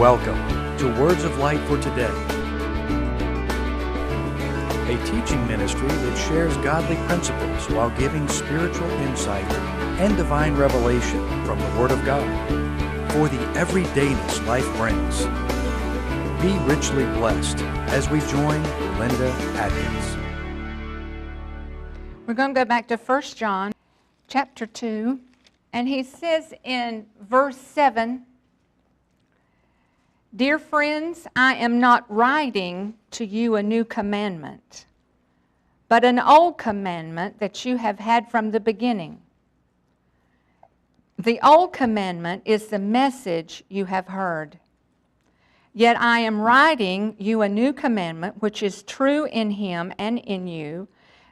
Welcome to Words of Light for Today, a teaching ministry that shares godly principles while giving spiritual insight and divine revelation from the Word of God for the everydayness life brings. Be richly blessed as we join Linda Adkins. We're going to go back to 1 John chapter 2, and he says in verse 7, "Dear friends, I am not writing to you a new commandment, but an old commandment that you have had from the beginning. The old commandment is the message you have heard. Yet I am writing you a new commandment which is true in him and in you,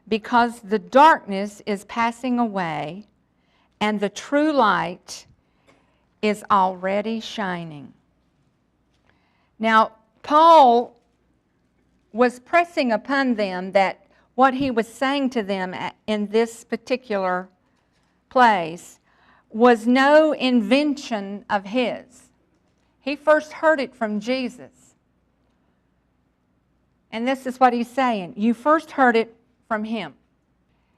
because the darkness is passing away and the true light is already shining." Now, Paul was pressing upon them that what he was saying to them in this particular place was no invention of his. He first heard it from Jesus. And this is what he's saying. You first heard it from him.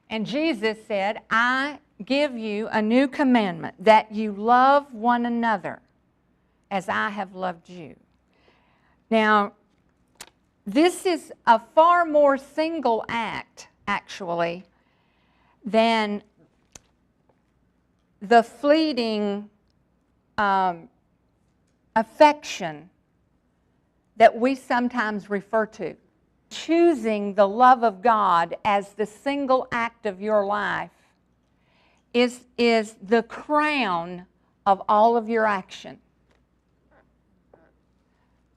And Jesus said, "I give you a new commandment, that you love one another as I have loved you." Now, this is a far more single act, actually, than the fleeting affection that we sometimes refer to. Choosing the love of God as the single act of your life is the crown of all of your action.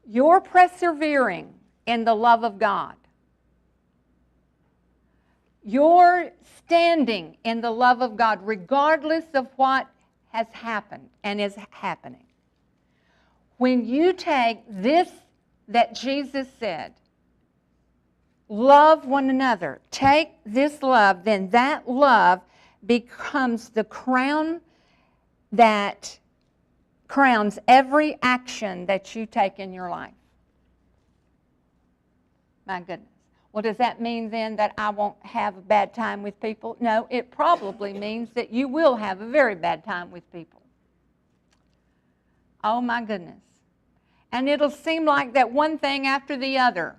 You're persevering in the love of God. You're standing in the love of God regardless of what has happened and is happening. When you take this that Jesus said, love one another, take this love, then that love becomes the crown that crowns every action that you take in your life. My goodness. Well, does that mean then that I won't have a bad time with people? No, it probably means that you will have a very bad time with people. Oh my goodness. And it'll seem like that one thing after the other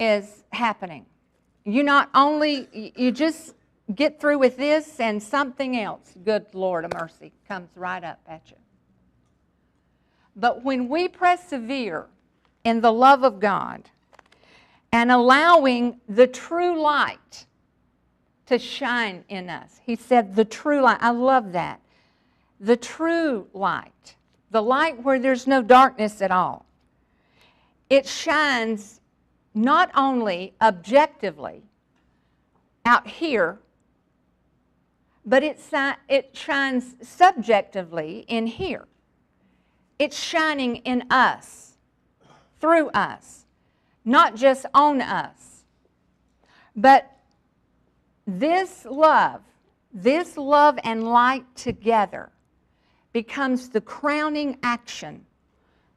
is happening. You just get through with this and something else, good Lord of mercy, comes right up at you. But when we persevere in the love of God and allowing the true light to shine in us, he said the true light, I love that, the true light, the light where there's no darkness at all. It shines not only objectively out here, but it shines subjectively in here. It's shining in us, through us, not just on us. But this love and light together becomes the crowning action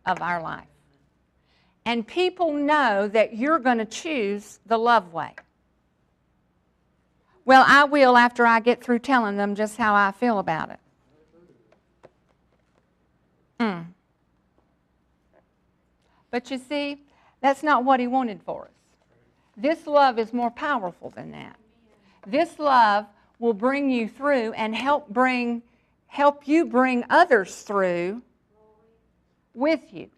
of our life. And people know that you're going to choose the love way. Well, I will after I get through telling them just how I feel about it. But you see, that's not what he wanted for us. This love is more powerful than that. This love will bring you through and help you bring others through with you.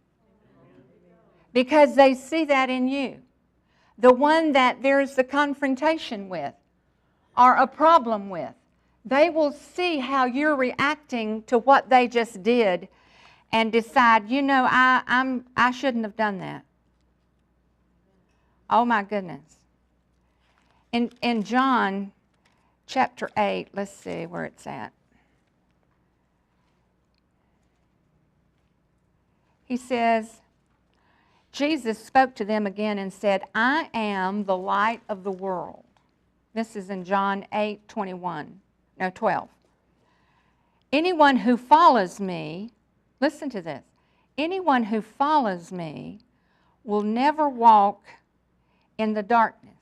Because they see that in you. The one that there's the confrontation with or a problem with, they will see how you're reacting to what they just did and decide, I shouldn't have done that. Oh my goodness. In John chapter 8, let's see where it's at. He says, Jesus spoke to them again and said, "I am the light of the world." This is in John 8:12. "Anyone who follows me," listen to this, anyone who follows me will never walk in the darkness.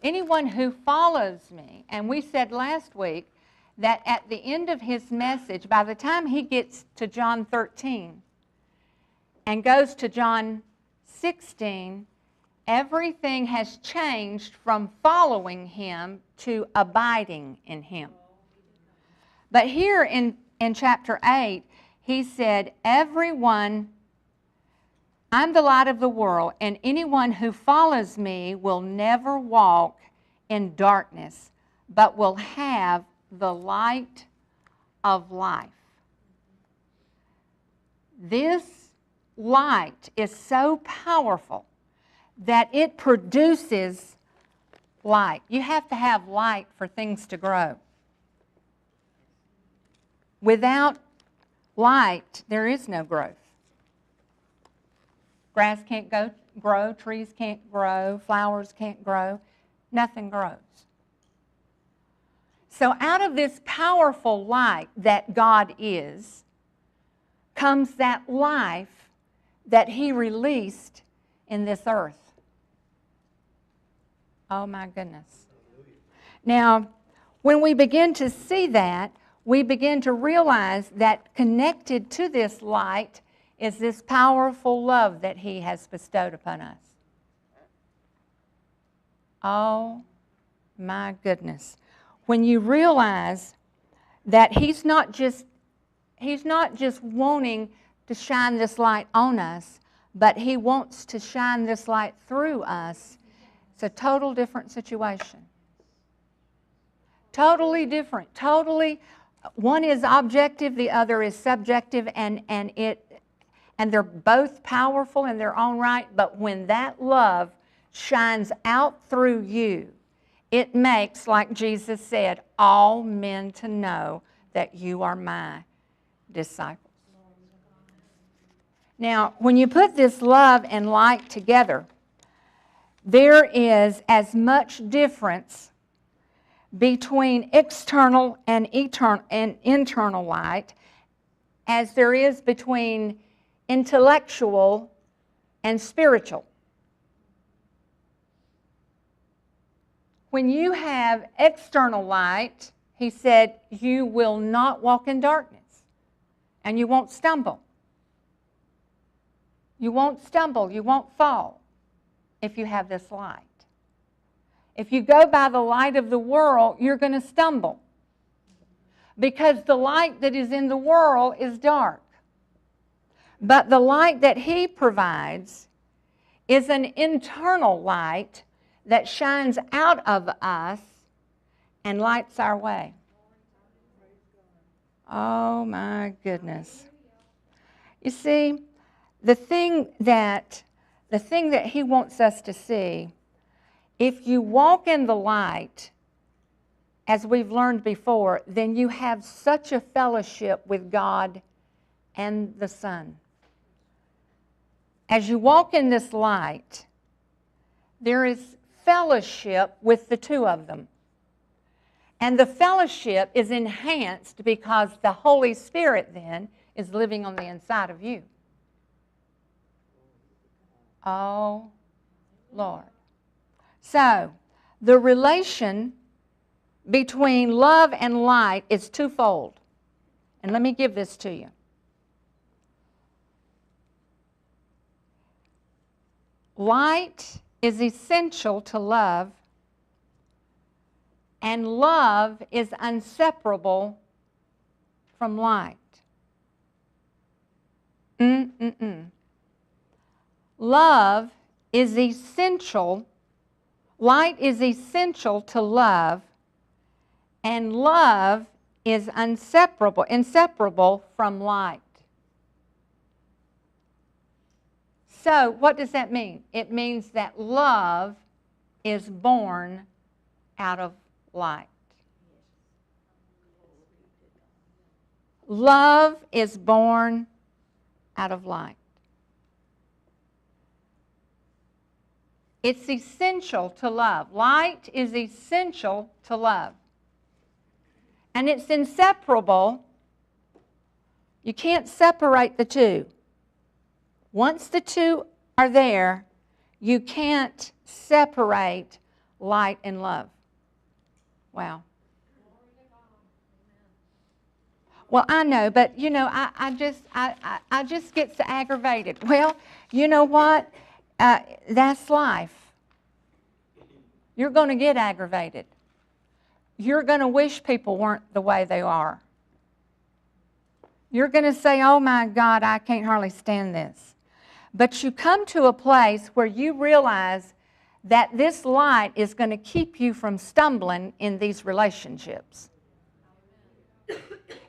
Anyone who follows me, and we said last week that at the end of his message, by the time he gets to John 13 and goes to John 16, everything has changed from following him to abiding in him. But here in chapter 8, he said, I'm the light of the world, and anyone who follows me will never walk in darkness, but will have the light of life. This light is so powerful that it produces light. You have to have light for things to grow. Without light, there is no growth. Grass can't grow, trees can't grow, flowers can't grow, nothing grows. So out of this powerful light that God is, comes that life that he released in this earth. Oh my goodness. Now, when we begin to see that, we begin to realize that connected to this light is this powerful love that he has bestowed upon us. Oh my goodness. When you realize that he's not just wanting to shine this light on us, but he wants to shine this light through us, it's a total different situation. Totally different. Totally, one is objective, the other is subjective, and they're both powerful in their own right, but when that love shines out through you, it makes, like Jesus said, all men to know that you are my disciples. Now, when you put this love and light together, there is as much difference between external and internal light as there is between intellectual and spiritual. When you have external light, he said, you will not walk in darkness and you won't stumble. You won't stumble, you won't fall if you have this light. If you go by the light of the world, you're going to stumble because the light that is in the world is dark. But the light that he provides is an internal light that shines out of us and lights our way. Oh my goodness. You see, the thing that he wants us to see, if you walk in the light, as we've learned before, then you have such a fellowship with God and the Son. As you walk in this light, there is fellowship with the two of them. And the fellowship is enhanced because the Holy Spirit then is living on the inside of you. Oh, Lord. So, the relation between love and light is twofold. And let me give this to you. Light is essential to love, and love is inseparable from light. Love is essential, light is essential to love, and love is inseparable from light. So, what does that mean? It means that love is born out of light. Love is born out of light. It's essential to love. Light is essential to love. And it's inseparable You can't separate the two. Once the two are there, you can't separate light and love. Wow. Well, I know, but I just get so aggravated. Well, you know what? That's life. You're going to get aggravated. You're going to wish people weren't the way they are. You're going to say, oh my God, I can't hardly stand this. But you come to a place where you realize that this light is going to keep you from stumbling in these relationships.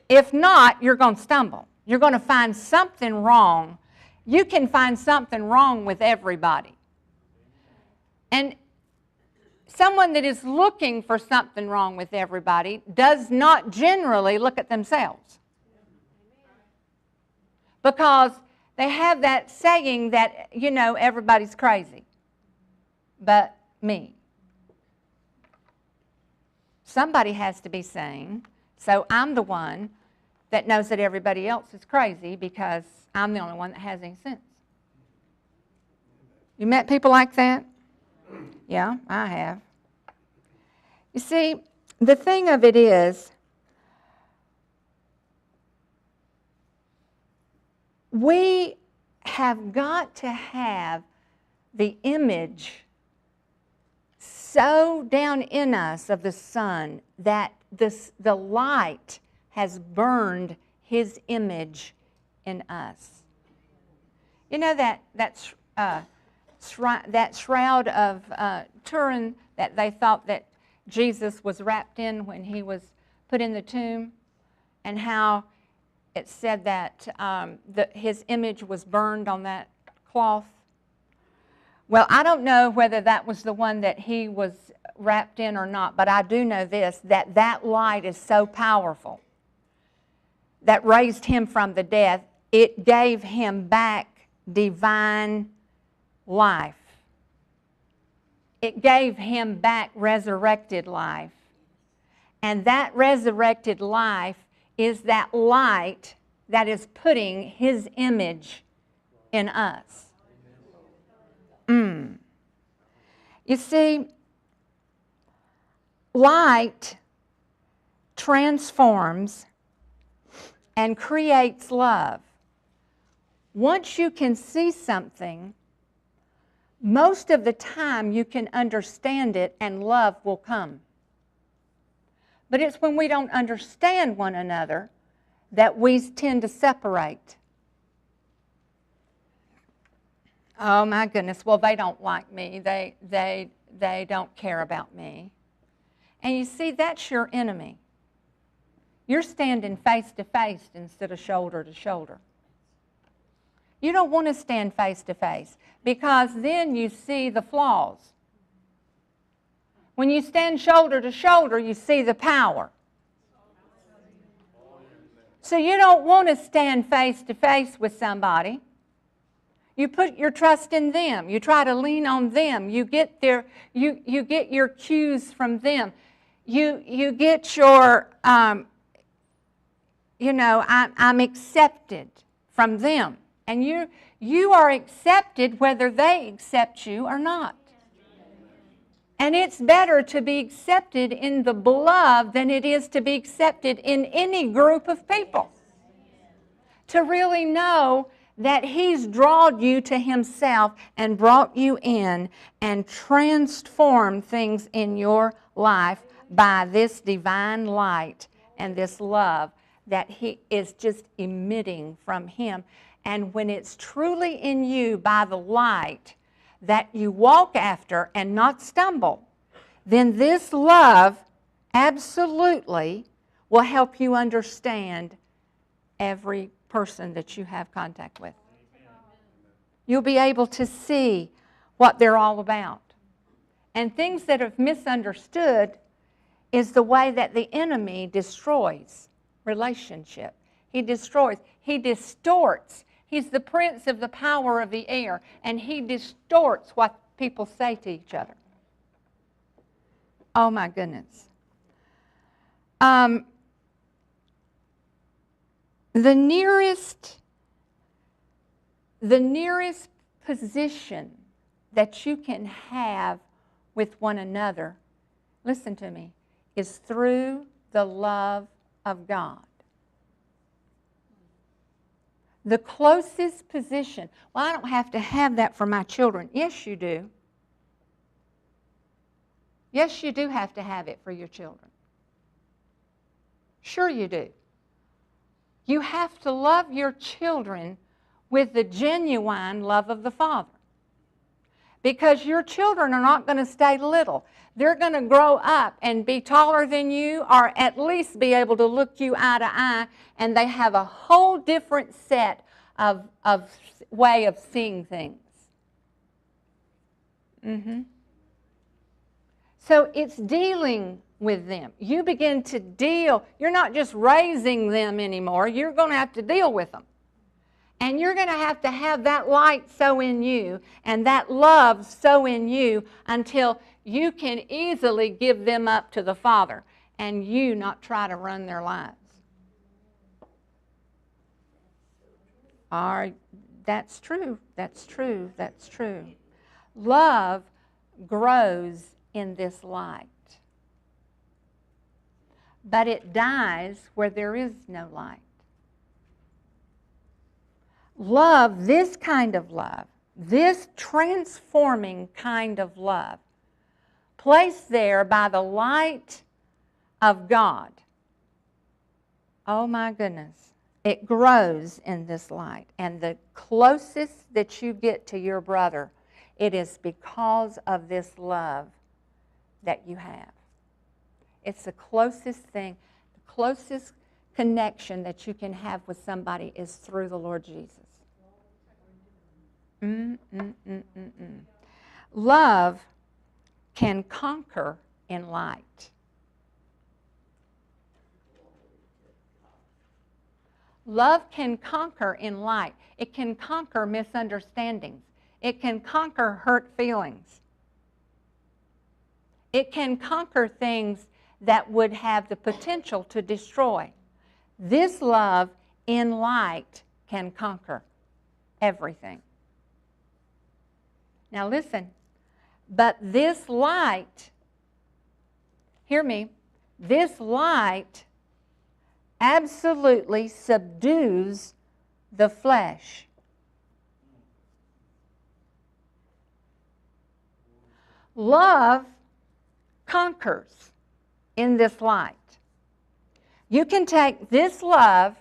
If not, you're going to stumble. You're going to find something wrong. You can find something wrong with everybody. And someone that is looking for something wrong with everybody does not generally look at themselves. Because they have that saying that, everybody's crazy but me. Somebody has to be sane, so I'm the one that knows that everybody else is crazy because I'm the only one that has any sense. You met people like that? Yeah, I have. You see, the thing of it is, we have got to have the image so down in us of the Son that the light has burned His image in us. You know that shroud of Turin that they thought that Jesus was wrapped in when He was put in the tomb, and how it said that His image was burned on that cloth? Well, I don't know whether that was the one that He was wrapped in or not, but I do know this, that light is so powerful that raised Him from the death. It gave Him back divine life. It gave Him back resurrected life. And that resurrected life is that light that is putting His image in us. You see, light transforms and creates love. Once you can see something, most of the time you can understand it and love will come. But it's when we don't understand one another that we tend to separate. Oh my goodness, well, they don't like me. They don't care about me. And you see, that's your enemy. You're standing face to face instead of shoulder to shoulder. You don't want to stand face to face because then you see the flaws. When you stand shoulder to shoulder, you see the power. So you don't want to stand face to face with somebody. You put your trust in them. You try to lean on them. You get you get your cues from them. You get your, I'm accepted from them. And you are accepted whether they accept you or not. And it's better to be accepted in the beloved than it is to be accepted in any group of people. To really know that He's drawn you to Himself and brought you in and transformed things in your life by this divine light and this love that He is just emitting from Him. And when it's truly in you by the light that you walk after and not stumble, then this love absolutely will help you understand every person that you have contact with. You'll be able to see what they're all about. And things that are misunderstood is the way that the enemy destroys relationship. He destroys. He distorts. He's the prince of the power of the air, and he distorts what people say to each other. Oh my goodness. The nearest position that you can have with one another, listen to me, is through the love of God. The closest position. Well, I don't have to have that for my children. Yes, you do. Yes, you do have to have it for your children. Sure you do. You have to love your children with the genuine love of the Father. Because your children are not going to stay little. They're going to grow up and be taller than you, or at least be able to look you eye to eye, and they have a whole different set of way of seeing things. So it's dealing with them. You begin to deal. You're not just raising them anymore. You're going to have to deal with them. And you're going to have that light so in you and that love so in you until you can easily give them up to the Father and you not try to run their lives. That's true. That's true. That's true. Love grows in this light. But it dies where there is no light. Love, this kind of love, this transforming kind of love, placed there by the light of God. Oh my goodness. It grows in this light. And the closest that you get to your brother, it is because of this love that you have. It's the closest thing, the closest connection that you can have with somebody is through the Lord Jesus. Love can conquer in light. Love can conquer in light. It can conquer misunderstandings. It can conquer hurt feelings. It can conquer things that would have the potential to destroy. This love in light can conquer everything. Now listen, but this light, hear me, this light absolutely subdues the flesh. Love conquers in this light. You can take this love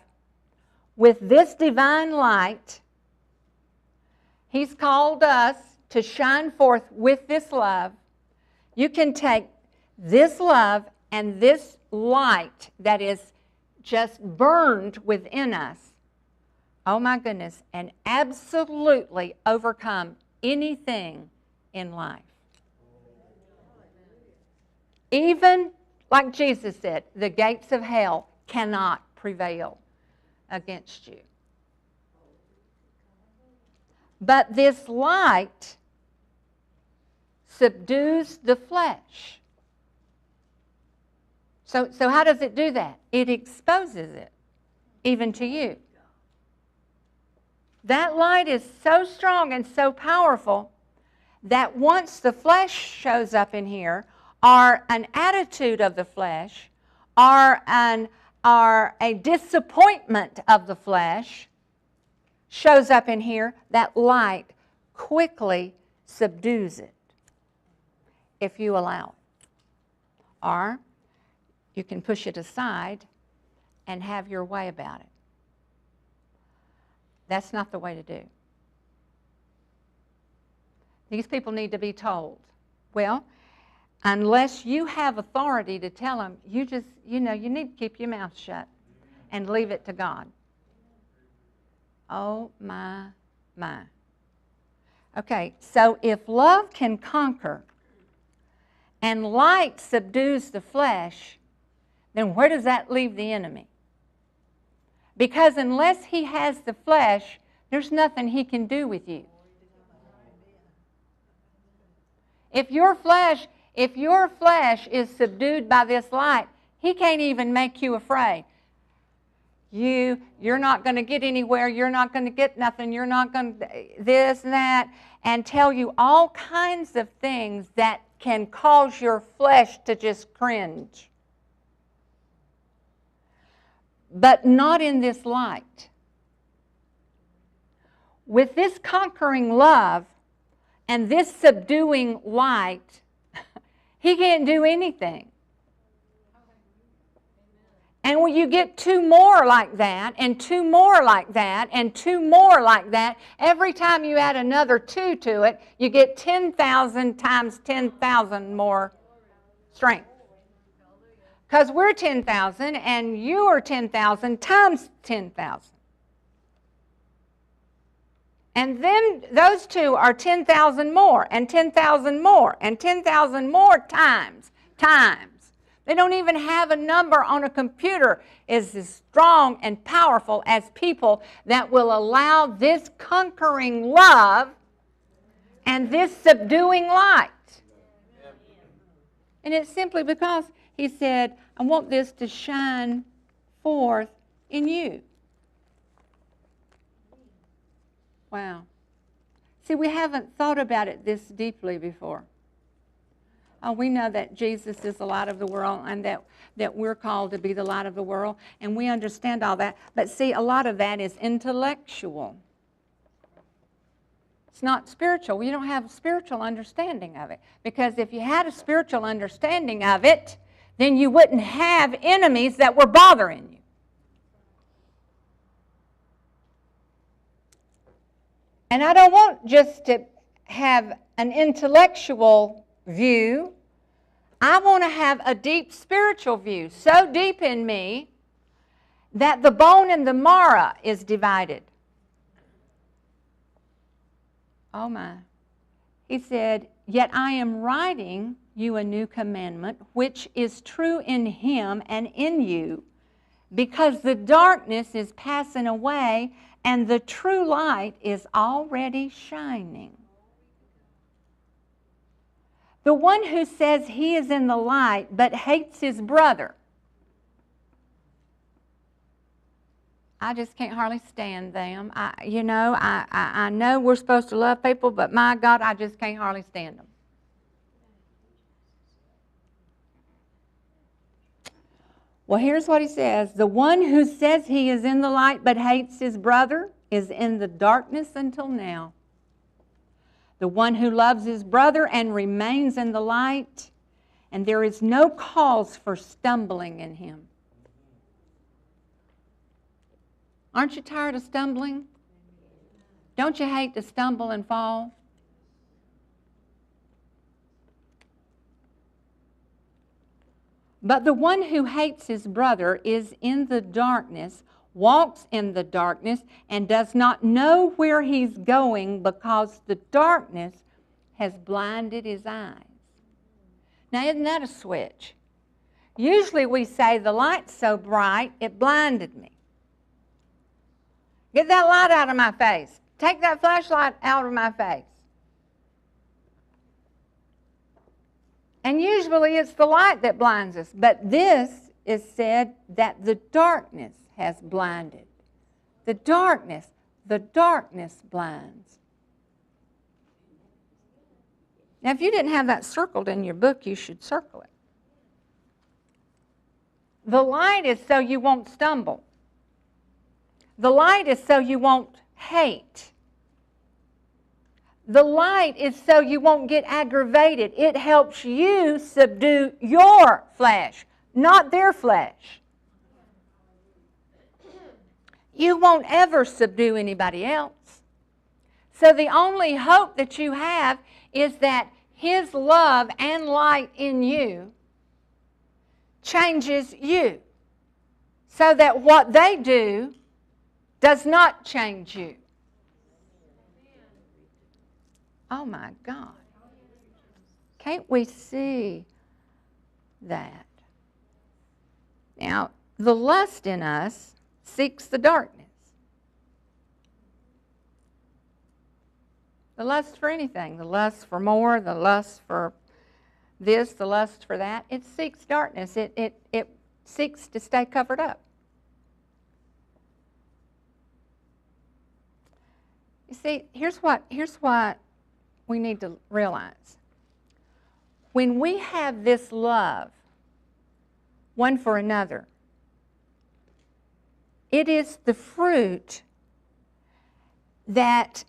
with this divine light. He's called us to shine forth with this love. You can take this love and this light that is just burned within us, oh my goodness, and absolutely overcome anything in life. Even like Jesus said, the gates of hell cannot prevail against you. But this light subdues the flesh. So how does it do that? It exposes it, even to you. That light is so strong and so powerful that once the flesh shows up in here, or an attitude of the flesh, or a disappointment of the flesh shows up in here, that light quickly subdues it, if you allow it. Or you can push it aside and have your way about it. That's not the way to do. These people need to be told, well, unless you have authority to tell them, you need to keep your mouth shut and leave it to God. Oh, my. Okay, so if love can conquer and light subdues the flesh, then where does that leave the enemy? Because unless he has the flesh, there's nothing he can do with you. If your flesh is subdued by this light, he can't even make you afraid. You're not going to get anywhere. You're not going to get nothing. You're not going to this and that, and tell you all kinds of things that can cause your flesh to just cringe. But not in this light. With this conquering love and this subduing light, he can't do anything. And when you get two more like that, and two more like that, and two more like that, every time you add another two to it, you get 10,000 times 10,000 more strength. Because we're 10,000, and you are 10,000 times 10,000. And then those two are 10,000 more, and 10,000 more, and 10,000 more times. They don't even have a number on a computer is as strong and powerful as people that will allow this conquering love and this subduing light. And it's simply because he said, I want this to shine forth in you. Wow. See, we haven't thought about it this deeply before. Oh, we know that Jesus is the light of the world and that we're called to be the light of the world, and we understand all that. But see, a lot of that is intellectual. It's not spiritual. You don't have a spiritual understanding of it. Because if you had a spiritual understanding of it, then you wouldn't have enemies that were bothering you. And I don't want just to have an intellectual view. I want to have a deep spiritual view, so deep in me that the bone and the marrow is divided. Oh my. He said, yet I am writing you a new commandment, which is true in him and in you, because the darkness is passing away and the true light is already shining. The one who says he is in the light but hates his brother. I just can't hardly stand them. I know we're supposed to love people, but my God, I just can't hardly stand them. Well, here's what he says. The one who says he is in the light but hates his brother is in the darkness until now. The one who loves his brother and remains in the light, and there is no cause for stumbling in him. Aren't you tired of stumbling? Don't you hate to stumble and fall? But the one who hates his brother is in the darkness, walks in the darkness, and does not know where he's going because the darkness has blinded his eyes. Now, isn't that a switch? Usually we say, the light's so bright, it blinded me. Get that light out of my face. Take that flashlight out of my face. And usually it's the light that blinds us. But this is said that the darkness has blinded. The darkness blinds. Now, if you didn't have that circled in your book, you should circle it. The light is so you won't stumble. The light is so you won't hate. The light is so you won't get aggravated. It helps you subdue your flesh, not their flesh. You won't ever subdue anybody else. So the only hope that you have is that his love and light in you changes you, so that what they do does not change you. Oh my God. Can't we see that? Now, the lust in us seeks the darkness. The lust for anything, the lust for more, the lust for this, the lust for that, it seeks darkness. It seeks to stay covered up. You see, here's what we need to realize. When we have this love one for another, it is the fruit that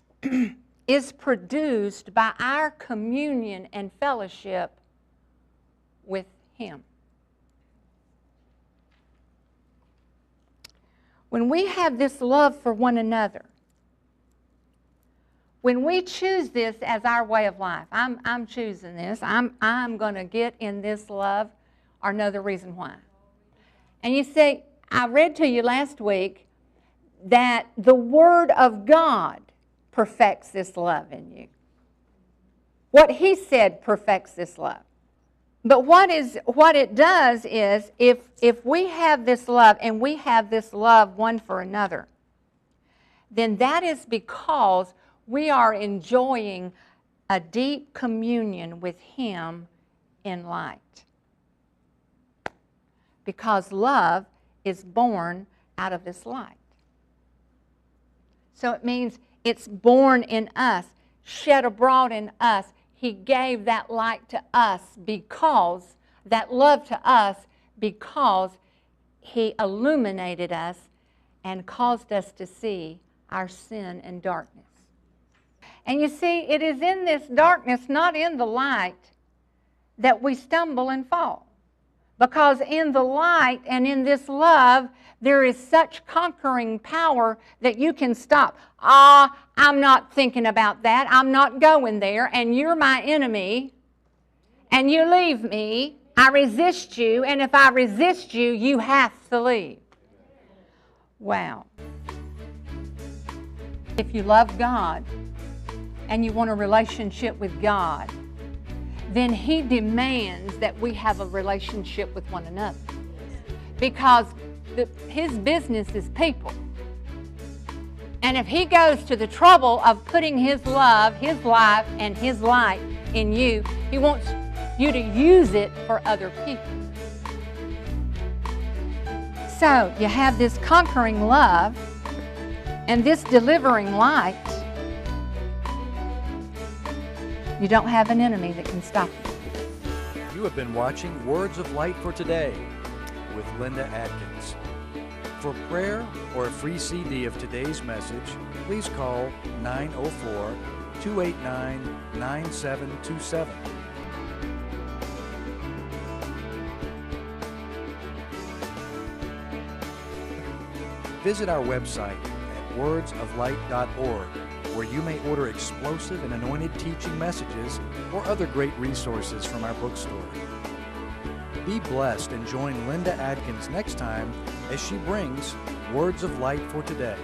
is produced by our communion and fellowship with Him. When we have this love for one another, when we choose this as our way of life, I'm choosing this, I'm going to get in this love, or know the reason why. And you see, I read to you last week that the Word of God perfects this love in you. What He said perfects this love. But what it does is, if we have this love, and we have this love one for another, then that is because we are enjoying a deep communion with Him in light. Because love is born out of this light. So it means it's born in us, shed abroad in us. He gave that light to us because, that love to us, because He illuminated us and caused us to see our sin and darkness. And you see, it is in this darkness, not in the light, that we stumble and fall. Because in the light and in this love, there is such conquering power that you can stop. I'm not thinking about that. I'm not going there, and you're my enemy, and you leave me. I resist you, and if I resist you, you have to leave. Wow. If you love God and you want a relationship with God, then He demands that we have a relationship with one another. Because His business is people. And if He goes to the trouble of putting His love, His life, and His light in you, He wants you to use it for other people. So you have this conquering love and this delivering light. You don't have an enemy that can stop you. You have been watching Words of Light for Today with Linda Adkins. For prayer or a free CD of today's message, please call 904-289-9727. Visit our website at wordsoflight.org, where you may order explosive and anointed teaching messages or other great resources from our bookstore. Be blessed and join Linda Adkins next time as she brings Words of Light for Today.